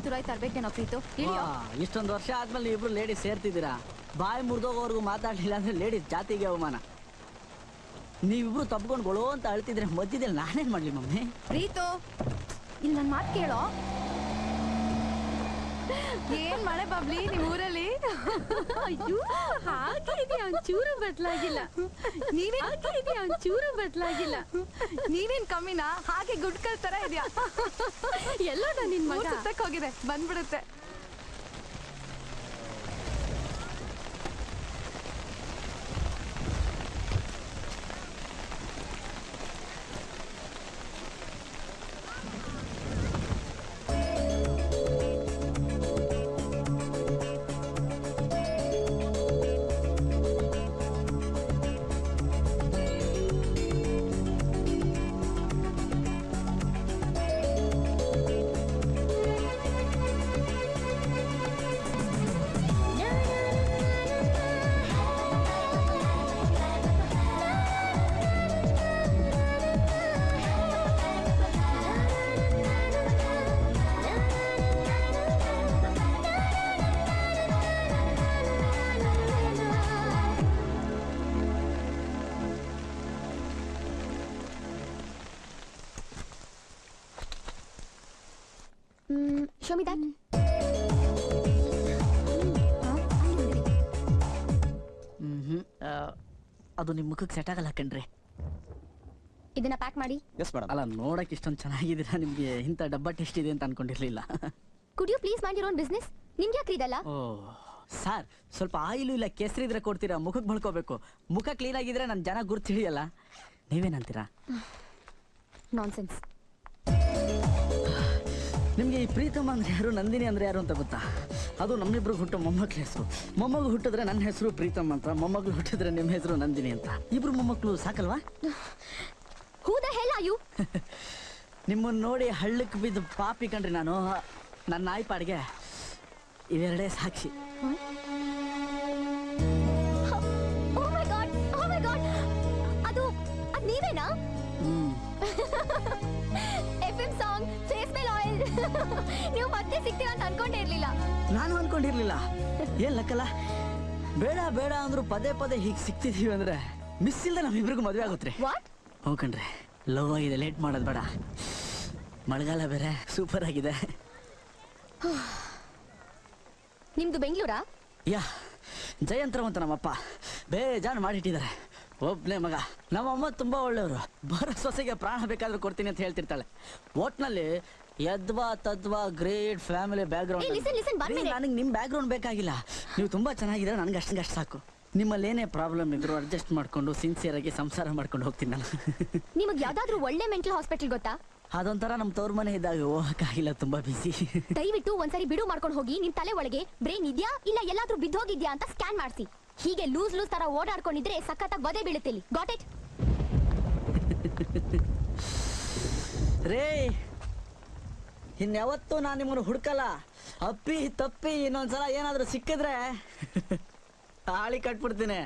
ತುರಾಯ್ ತರ್ಬೇಕೇನೋ ಪ್ರೀತು. ಇಷ್ಟೊಂದು ವರ್ಷ ಆದ್ಮೇಲೆ ನೀವಿಬ್ರು ಲೇಡೀಸ್ ಸೇರ್ತಿದ್ದೀರಾ. ಬಾಯಿ ಮುರಿದೋಗೋವರೆಗೂ ಮಾತಾಡ್ಲಿಲ್ಲ ಅಂದ್ರೆ ಲೇಡೀಸ್ ಜಾತಿಗೆ ಅವಮಾನ. ನೀವಿಬ್ರು ತಪ್ಕೊಂಡು ಗೊಳೋ ಅಂತ ಅಳ್ತಿದ್ರೆ ಮಧ್ಯದಲ್ಲಿ ನಾನೇನ್ ಮಾಡ್ಲಿ ಮಮ್ಮಿ? ಪ್ರೀತು, ಇಲ್ಲಿ ನನ್ ಮಾತು ಕೇಳೋ. ಏನ್ ಮಳೆ ಬಬ್ಲಿ ನಿಮ್ ಊರಲ್ಲಿ? ಅಯ್ಯೋ ಹಾಗಿದೆಯಾ, ಒಂಚೂರು ಬದಲಾಗಿಲ್ಲ. ಒಂಚೂರು ಬದಲಾಗಿಲ್ಲ. ನೀವೇನ್ ಕಮ್ಮಿನಾ? ಹಾಗೆ ಗುಡ್ಕಲ್ ತರ ಇದೆಯಾ? ಎಲ್ಲೋ ನಿನ್ ಮಗ ಸುತ್ತಕ್ ಹೋಗಿದೆ, ಬಂದ್ಬಿಡುತ್ತೆ. Show me that. ಅದು ನಿಮ್ಮ ಮುಖಕ್ಕೆ ಸೆಟ್ ಆಗಲ್ಲ ಕಣ್ರಿ. ಇದನ್ನ ಪ್ಯಾಕ್ ಮಾಡಿ. ಅಲ್ಲ, ನೋಡಕ್ ಇಷ್ಟೊಂದು ಚೆನ್ನಾಗಿದ್ದೀರಾ. ನಿಮ್ಗೆ ಇಂಥ ಡಬ್ಬ ಟೆಸ್ಟ್ ಇದೆ ಅಂತ ಅನ್ಕೊಂಡಿರ್ಲಿಲ್ಲ. Could you please mind your own business? ನಿಮ್ಗೆ ಯಾಕೆ ಇದಲ್ಲ? ಓ ಸರ್, ಸ್ವಲ್ಪ ಆಯಿಲು ಇಲ್ಲ ಕೆಸರು ಇದ್ರೆ ಕೊಡ್ತೀರಾ? ಮುಖಕ್ಕೆ ಬಳ್ಕೋಬೇಕು. ಮುಖ ಕ್ಲೀನ್ ಆಗಿದ್ರೆ ನನ್ನ ಜನ ಗುರ್ತು ಹಿಡಿಯಲ್ಲ. ನೀವೇನಂತೀರಾ? ನಾನ್ಸೆನ್ಸ್. ನಿಮ್ಗೆ ಈ ಪ್ರೀತಮ್ಮ ಅಂದ್ರೆ ಯಾರು, ನಂದಿನಿ ಅಂದ್ರೆ ಯಾರು ಅಂತ ಗೊತ್ತಾ? ಅದು ನಮ್ಮಿಬ್ರು ಹುಟ್ಟೋ ಮೊಮ್ಮಕ್ಳ ಹೆಸರು. ಮೊಮ್ಮಗು ಹುಟ್ಟಿದ್ರೆ ನನ್ನ ಹೆಸರು ಪ್ರೀತಮ್ ಅಂತ, ಮೊಮ್ಮಗಳು ಹುಟ್ಟಿದ್ರೆ ನಿಮ್ಮ ಹೆಸರು ನಂದಿನಿ ಅಂತ. ಇಬ್ರು ಮೊಮ್ಮಕ್ಕಳು ಸಾಕಲ್ವಾ? Who the hell are you? ನಿಮ್ಮನ್ನ ನೋಡಿ ಹಳ್ಳಕ್ಕೆ ಬಿದ್ದು ಪಾಪಿ ಕಂಡ್ರಿ ನಾನು. ನನ್ನ ನಾಯಿ ಪಾಡಿಗೆ ಇವೆರಡೇ ಸಾಕ್ಷಿ. Oh my god, oh my god. ಅದು ನೀವೇನಾ? FM ಸಾಂಗ್, ಫೇಸ್ ಮೇಲ್ ಆಯಿಲ್. ನೀವು ಮತ್ತೆ ಸಿಗ್ತೀರಾ ಅಂತ ಅನ್ಕೊಂಡೇ ಇರ್ಲಿಲ್ಲ. ನಾನು ಅನ್ಕೊಂಡಿರ್ಲಿಲ್ಲ. ಏನ್ ಲಕ್ಕಲ್ಲ, ಬೇಡ ಬೇಡ ಅಂದ್ರು ಪದೇ ಪದೇ ಹೀಗೆ ಸಿಗ್ತಿದೀವಿ ಅಂದ್ರೆ ಮಿಸ್ ಇಲ್ದೆ ನಮ್ಮಿಬ್ರಿಗೂ ಮದುವೆ ಆಗುತ್ತೆ. ಹೋಗ್ಕಂಡ್ರೆ ಲವ್ ಆಗಿದೆ, ಲೇಟ್ ಮಾಡೋದು ಬೇಡ. ಮಳೆಗಾಲ ಬೇರೆ ಸೂಪರ್ ಆಗಿದೆ. ನಿಮ್ದು ಬೆಂಗಳೂರಾ? ಯಾ, ಜಯಂತ್ರಂ ಅಂತ ನಮ್ಮಪ್ಪ ಬೇಜಾನ್ ಮಾಡಿಟ್ಟಿದ್ದಾರೆ. ಒಬ್ನೇ ಮಗ. ನಮ್ಮಮ್ಮ ತುಂಬಾ ಒಳ್ಳೆಯವರು. ಬರೋ ಸೊಸೆಗೆ ಪ್ರಾಣ ಬೇಕಾದ್ರೂ ಕೊಡ್ತೀನಿ ಅಂತ ಹೇಳ್ತಿರ್ತಾಳೆ. ಒಟ್ನಲ್ಲಿ ಯದ್ವಾ ತದ್ವಾ ಗ್ರೇಟ್ ಫ್ಯಾಮಿಲಿ ಬ್ಯಾಕ್ ಗ್ರೌಂಡ್. ನನಗೆ ನಿಮ್ ಬ್ಯಾಕ್ ಗ್ರೌಂಡ್ ಬೇಕಾಗಿಲ್ಲ. ನೀವು ತುಂಬಾ ಚೆನ್ನಾಗಿದ್ರೆ ನನ್ಗೆ ಅಷ್ಟು ಸಾಕು. ನಿಮ್ಮಲ್ಲಿ ಏನೇ ಪ್ರಾಬ್ಲಮ್ ಇದ್ರು ಅಡ್ಜಸ್ಟ್ ಮಾಡ್ಕೊಂಡು ಸಿನ್ಸಿಯರ್ ಆಗಿ ಸಂಸಾರ ಮಾಡ್ಕೊಂಡು ಹೋಗ್ತೀನಿ ನಾನು. ನಿಮಗೆ ಯಾವ್ದಾದ್ರು ಒಳ್ಳೆ ಮೆಂಟಲ್ ಹಾಸ್ಪಿಟಲ್ ಗೊತ್ತಾ? ಅದೊಂಥರ ನಮ್ ತವ್ರ ಮನೆ ಇದ್ದಾಗ ಹೋಗಕ್ಕಾಗಿಲ್ಲ, ತುಂಬಾ ಬಿಸಿ. ದಯವಿಟ್ಟು ಒಂದ್ಸರಿ ಬಿಡು ಮಾಡ್ಕೊಂಡು ಹೋಗಿ. ನಿಮ್ ತಲೆ ಒಳಗೆ ಬ್ರೈನ್ ಇದೆಯಾ ಇಲ್ಲ ಎಲ್ಲಾದ್ರೂ ಬಿದ್ದೋಗಿದ್ಯಾ ಅಂತ ಸ್ಕ್ಯಾನ್ ಮಾಡಿಸಿ. ಹೀಗೆ ಲೂಸ್ ತರ ಓಡಾಡ್ಕೊಂಡಿದ್ರೆ ಸಖತ್ತಾಗಿ ಬದೇ ಬೀಳುತ್ತಿಲ್ಲಿ. Got it? ರೇ, ಇನ್ಯಾವತ್ತೂ ನಾನು ನಿಮ್ಮನ್ನು ಹುಡ್ಕಲ್ಲ. ಅಪ್ಪಿ ತಪ್ಪಿ ಇನ್ನೊಂದ್ಸಲ ಏನಾದ್ರೂ ಸಿಕ್ಕಿದ್ರೆ ತಾಳಿ ಕಟ್ಬಿಡ್ತೀನಿ.